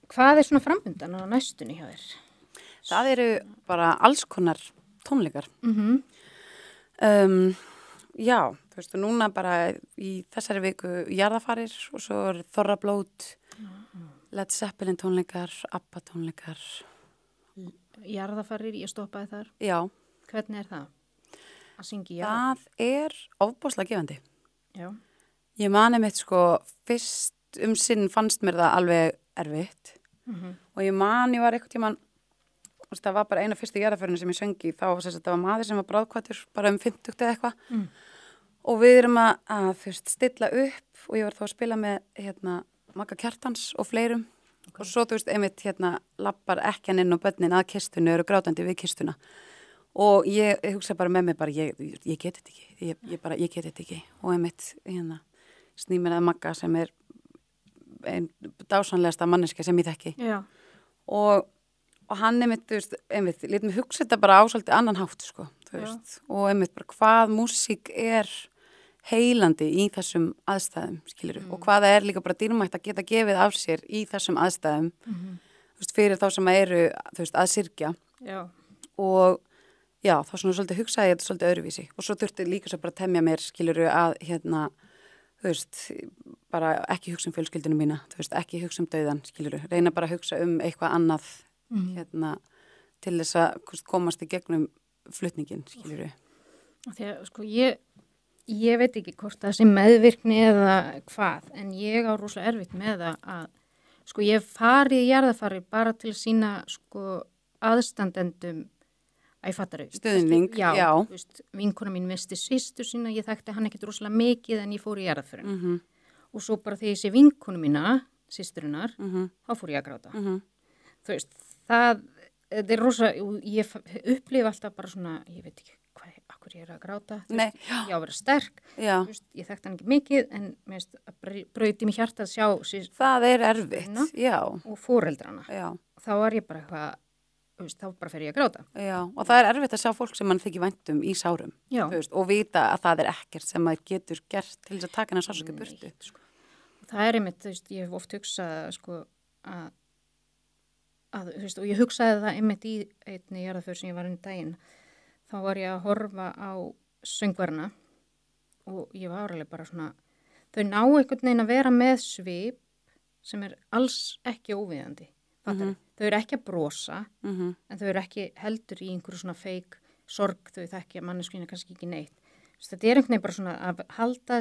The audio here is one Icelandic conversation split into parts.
Hvað svona framundan á næstunni hjá þér? Það eru bara alls konar tónleikar. Já, þú veist, núna bara í þessari viku jarðafarir og svo er Þorrablót, Led Zeppelin tónleikar, ABBA tónleikar. Jarðafarir, ég stoppaði þar. Já. Hvernig er það? Að syngja jarðafarir? Það er ofboðslega gefandi. Já. Ég mani mitt sko, fyrst sinn fannst mér það alveg erfitt og ég var eitthvað tímann, það var bara eina fyrstu jarðaferðinu sem ég söngi, þá var það var maður sem var bráðkvættur, bara 50 eða eitthvað og við erum að þú veist, stilla upp og ég var þá að spila með Magga Kjartans og fleirum og svo þú veist, einmitt lappar ekkjan inn og börnin að kistunni og eru grátandi við kistuna og ég hugsa bara með mig bara, ég get þetta ekki, ég get þetta ekki og einmitt sný mér að Magga sem er einn dásanlegasta manneskja sem ég þekki. Já. Og hann einmitt lét mig hugsa þetta bara á svolítið annan hátt, sko, þú veist, og einmitt bara hvað músík er heilandi í þessum aðstæðum, skilurðu, og hvað það er líka bara dýrmætt að geta gefið af sér í þessum aðstæðum, þú veist, fyrir þá sem eru, þú veist, að syrgja. Já. Og já, þá svona svolítið hugsaði ég þetta svolítið öðruvísi og svo þurfti líka svo bara að temja mér, skilurðu, að þú veist, bara ekki hugsa fjölskyldunum mína, þú veist, ekki hugsa dauðan, skilurðu, reyna bara að hugsa eitthvað annað til þess að komast í gegnum flutningin, skilurðu. Þegar, sko, ég veit ekki hvort það sé meðvirkni eða hvað, en ég á rosalega erfitt með að sko, ég farið í jarðafari bara til að sína, sko, aðstandendum að ég fattar þau. Stuðning, já. Þú veist, vinkona mín misti systur sína, ég þekkti hann ekkert rosalega mikið en ég fór í jarðaförin. Og svo bara þegar ég sé vinkonu mína, systurinnar, þá fór ég að gráta. Þú veist, það er rosalega, ég upplifa alltaf bara svona, ég veit ekki hvað, akkur ég að gráta. Nei, já. Ég á að vera sterk, þú veist, ég þekkti hann ekki mikið, en mér veist, brauti mér hjarta að sjá. Það er erfitt, já. Og foreldrana. Já. Þá var ég bara eitthvað, þá bara fer ég að gráta. Já, og það er erfitt að sjá fólk sem mann þykir vænt í sárum, þú veist, og vita að það er ekkert sem maður getur gert til þess að taka hennar sársöku burtu. Sko. Það er einmitt, þú veist, ég hef oft hugsað, sko, þú veist, og ég hugsaði það einmitt í einni jarðaför sem ég var daginn, þá var ég að horfa á söngvarna og ég var alveg bara svona, þau ná einhvern veginn að vera með svip sem er alls ekki óviðandi. Þau eru ekki að brosa, en þau eru ekki heldur í einhverju svona feik sorg, þau þekkja manneskjuna kannski ekki neitt. Þetta er einhvern veginn bara svona að halda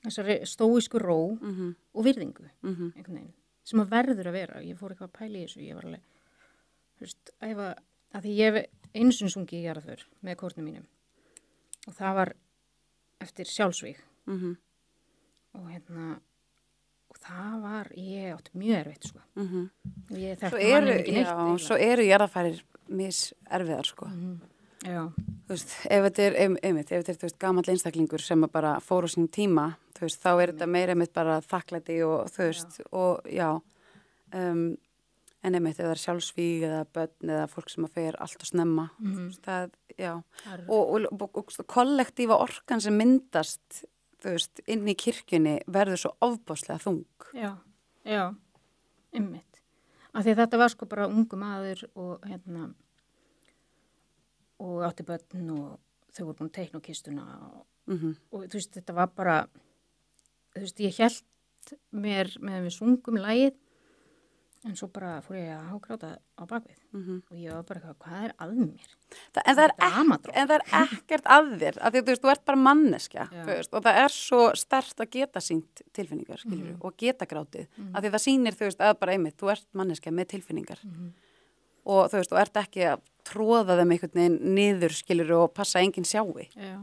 þessari stóísku ró og virðingu, einhvern veginn, sem að verður að vera. Ég fór eitthvað að pæla í þessu, ég var alveg, þú veist, að því ég hef einu sinni sungið í jarðaför með kórnum mínum og það var eftir sjálfsvíg og og það var, ég átti mjög erfitt, sko. Ég þekkti manni ekki neitt. Já, svo eru jarðafarir erfiðar, sko. Já. Þú veist, ef þetta er, þú veist, gamall einstaklingur sem bara fór á sín tíma, þú veist, þá er þetta meira einmitt bara þakklæti og þú veist, og já, en einmitt, ef það er sjálfsvíg eða börn eða fólk sem að fer allt og snemma, þú veist, það, já, og kollektífa orkan sem myndast, þú veist, inn í kirkjunni verður svo ofboðslega þung. Já, einmitt. Af því þetta var sko bara ungu maður og og átti börn og þau voru búin að teikna á kistuna og þú veist, þetta var bara, þú veist, ég hélt mér með við sungum lagið en svo bara fór ég að hágráta á bakvið og ég var bara eitthvað, hvað er að mér? En það er ekkert að þér, af því þú veist, þú ert bara manneskja, þú veist, og það er svo sterkt að geta sínt tilfinningar, skilur, og geta grátið, af því það sýnir, þú veist, að bara einmitt, þú ert manneskja með tilfinningar og þú veist, og ert ekki að tróða þeim einhvern veginn niður, skilur, og passa að enginn sjái. Já.